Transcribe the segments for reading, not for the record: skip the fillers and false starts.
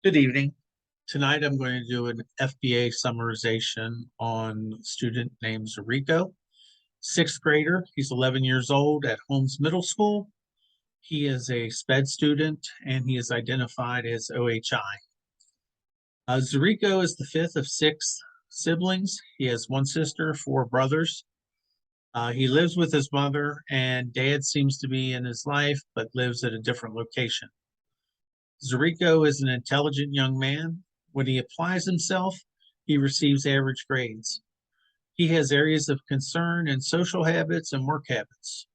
Good evening. Tonight I'm going to do an FBA summarization on a student named Zarico, sixth grader. He's 11 years old at Holmes Middle School. He is a SPED student and he is identified as OHI. Zarico is the fifth of six siblings. He has one sister, four brothers. He lives with his mother, and dad seems to be in his life but lives at a different location. Zarico is an intelligent young man. When he applies himself, he receives average grades. He has areas of concern in social habits and work habits.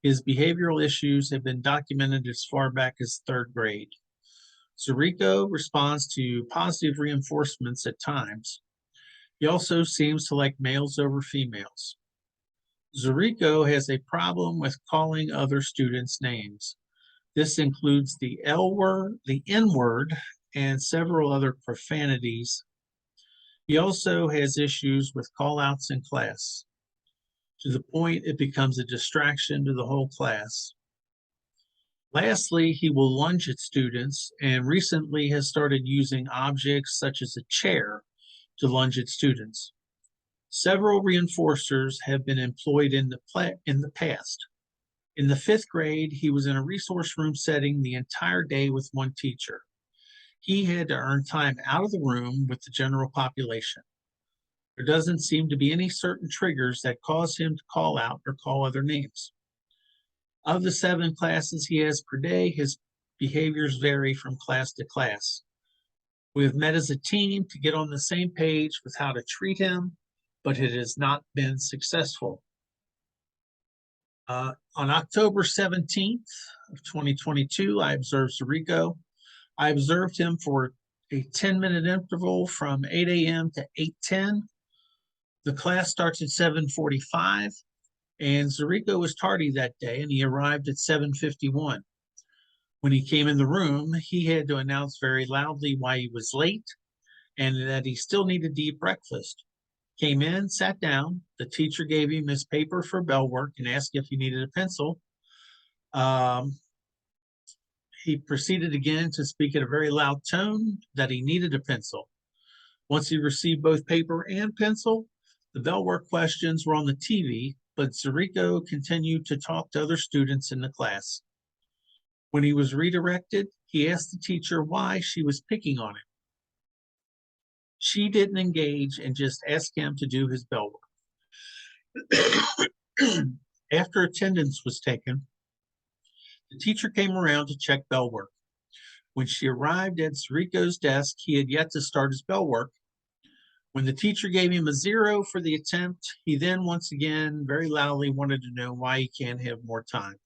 His behavioral issues have been documented as far back as third grade. Zarico responds to positive reinforcements at times. He also seems to like males over females. Zarico has a problem with calling other students names. This includes the L word, the N word, and several other profanities. He also has issues with call-outs in class, to the point it becomes a distraction to the whole class. Lastly, he will lunge at students and recently has started using objects such as a chair to lunge at students. Several reinforcers have been employed in the past. In the fifth grade, he was in a resource room setting the entire day with one teacher. He had to earn time out of the room with the general population. There doesn't seem to be any certain triggers that cause him to call out or call other names. Of the 7 classes he has per day, his behaviors vary from class to class. We have met as a team to get on the same page with how to treat him, but it has not been successful. On October 17th of 2022, I observed Zarico. I observed him for a 10-minute interval from 8 a.m. to 8:10. The class starts at 7:45, and Zarico was tardy that day, and he arrived at 7:51. When he came in the room, he had to announce very loudly why he was late and that he still needed to eat breakfast. Came in, sat down. The teacher gave him his paper for bell work and asked if he needed a pencil. He proceeded again to speak at a very loud tone that he needed a pencil. Once he received both paper and pencil, the bell work questions were on the TV, but Zarico continued to talk to other students in the class. When he was redirected, he asked the teacher why she was picking on him. She didn't engage and just asked him to do his bell work. After attendance was taken, the teacher came around to check bell work. When she arrived at Zarico's desk, he had yet to start his bell work. When the teacher gave him a 0 for the attempt, he then once again very loudly wanted to know why he can't have more time.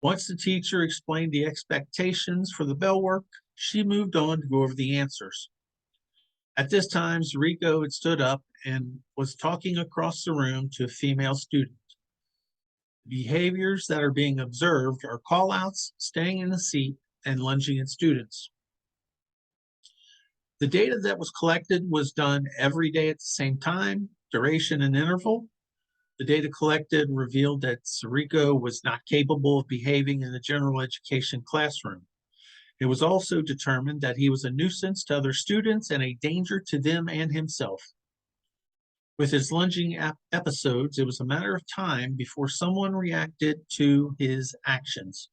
Once the teacher explained the expectations for the bell work, she moved on to go over the answers. At this time, Zarico had stood up and was talking across the room to a female student. The behaviors that are being observed are call-outs, staying in the seat, and lunging at students. The data that was collected was done every day at the same time, duration, and interval. The data collected revealed that Zarico was not capable of behaving in the general education classroom. It was also determined that he was a nuisance to other students and a danger to them and himself. With his lunging episodes, it was a matter of time before someone reacted to his actions.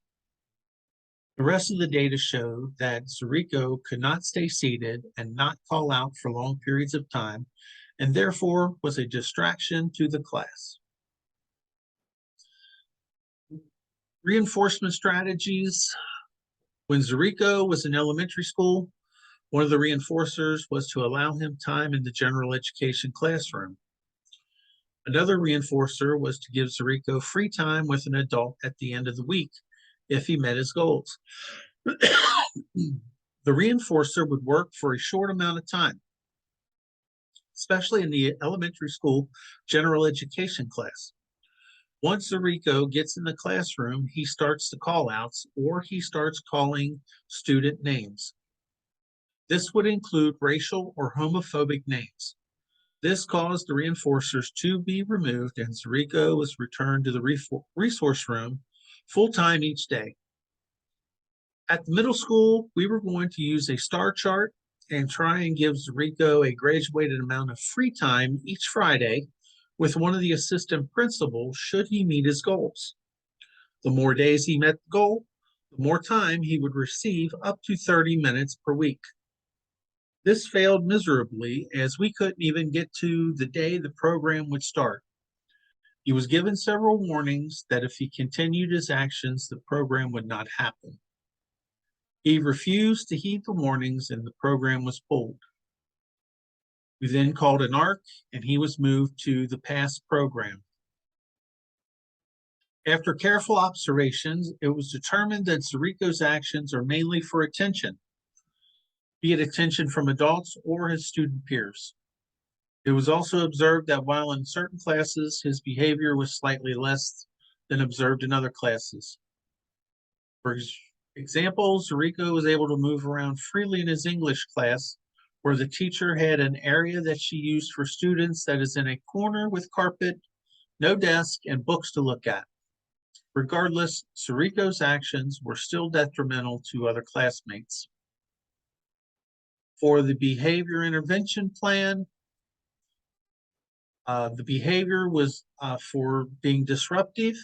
The rest of the data showed that Zarico could not stay seated and not call out for long periods of time, and therefore was a distraction to the class. Reinforcement strategies. When Zarico was in elementary school, one of the reinforcers was to allow him time in the general education classroom. Another reinforcer was to give Zarico free time with an adult at the end of the week if he met his goals. The reinforcer would work for a short amount of time, especially in the elementary school general education class. Once Zarico gets in the classroom, he starts the call-outs or he starts calling student names. This would include racial or homophobic names. This caused the reinforcers to be removed and Zarico was returned to the resource room full-time each day. At the middle school, we were going to use a star chart and try and give Zarico a graduated amount of free time each Friday with one of the assistant principals should he meet his goals. The more days he met the goal, the more time he would receive, up to 30 minutes per week. This failed miserably as we couldn't even get to the day the program would start. He was given several warnings that if he continued his actions, the program would not happen. He refused to heed the warnings and the program was pulled. We then called an ARC and he was moved to the past program. After careful observations, it was determined that Zarico's actions are mainly for attention, be it attention from adults or his student peers. It was also observed that while in certain classes, his behavior was slightly less than observed in other classes. For example, Zarico was able to move around freely in his English class, where the teacher had an area that she used for students that is in a corner with carpet, no desk, and books to look at. Regardless, Zarico's actions were still detrimental to other classmates. For the behavior intervention plan, the behavior was for being disruptive.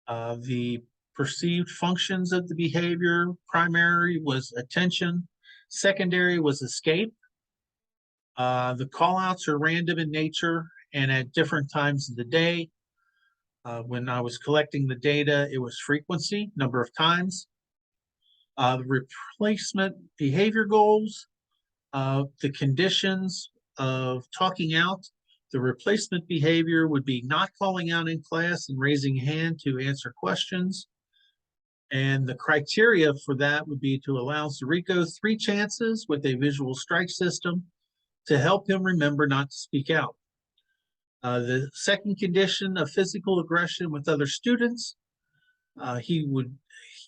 The perceived functions of the behavior, primary was attention, secondary was escape. The callouts are random in nature and at different times of the day. When I was collecting the data, it was frequency, number of times. The replacement behavior goals, the conditions of talking out. The replacement behavior would be not calling out in class and raising a hand to answer questions. And the criteria for that would be to allow Zarico 3 chances with a visual strike system to help him remember not to speak out. The second condition of physical aggression with other students, he would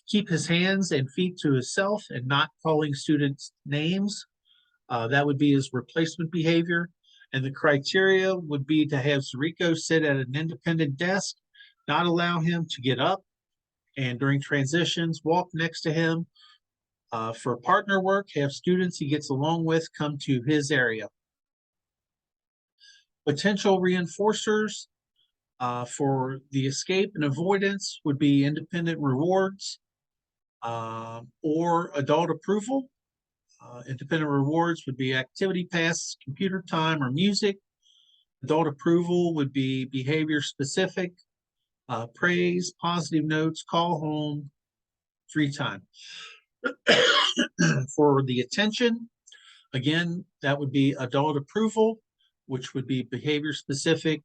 keep his hands and feet to himself and not calling students names. That would be his replacement behavior. And the criteria would be to have Zarico sit at an independent desk, not allow him to get up, and during transitions, walk next to him. For partner work, have students he gets along with come to his area. Potential reinforcers for the escape and avoidance would be independent rewards or adult approval. Independent rewards would be activity passes, computer time, or music. Adult approval would be behavior specific, praise, positive notes, call home, free time. For the attention, again, that would be adult approval, which would be behavior specific,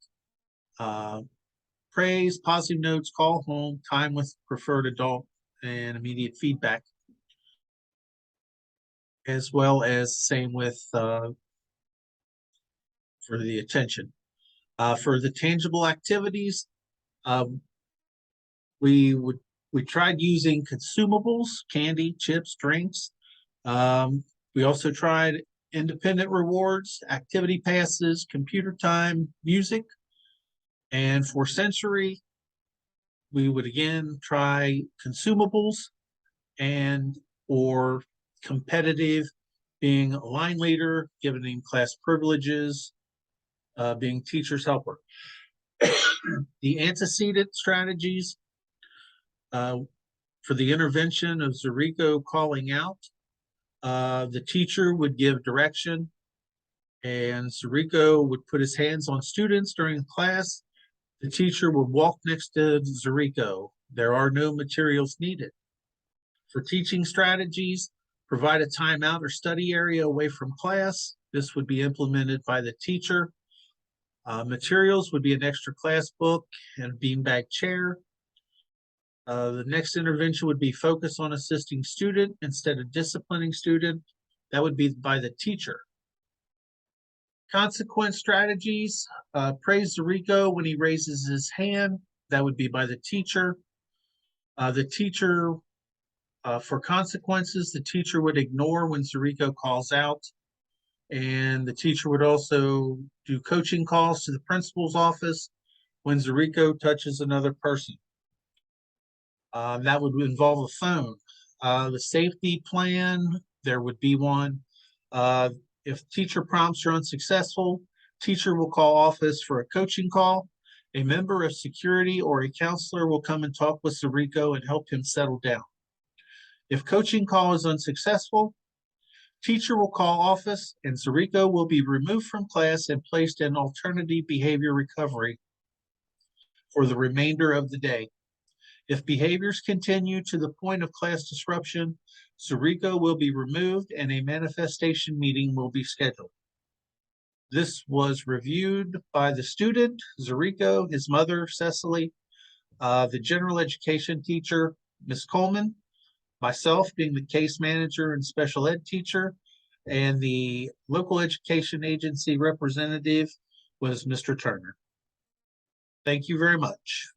praise, positive notes, call home, time with preferred adult, and immediate feedback. As well as same with for the attention. For the tangible activities, we tried using consumables, candy, chips, drinks. We also tried independent rewards, activity passes, computer time, music. And for sensory, we would again try consumables and or competitive, being a line leader, giving him class privileges, being teacher's helper. The antecedent strategies for the intervention of Zarico calling out, the teacher would give direction and Zarico would put his hands on students during class. The teacher would walk next to Zarico. There are no materials needed. For teaching strategies, provide a timeout or study area away from class. This would be implemented by the teacher. Materials would be an extra class book and a beanbag chair. The next intervention would be focus on assisting student instead of disciplining student. That would be by the teacher. Consequence strategies, praise Zarico when he raises his hand. That would be by the teacher. For consequences, the teacher would ignore when Zarico calls out. And the teacher would also do coaching calls to the principal's office when Zarico touches another person. That would involve a phone. The safety plan, there would be one. Uh, if teacher prompts are unsuccessful, teacher will call office for a coaching call. A member of security or a counselor will come and talk with Zarico and help him settle down. If coaching call is unsuccessful, teacher will call office and Zarico will be removed from class and placed in alternative behavior recovery for the remainder of the day. If behaviors continue to the point of class disruption, Zarico will be removed and a manifestation meeting will be scheduled. This was reviewed by the student, Zarico, his mother, Cecily, the general education teacher, Ms. Coleman, myself being the case manager and special ed teacher, and the local education agency representative was Mr. Turner. Thank you very much.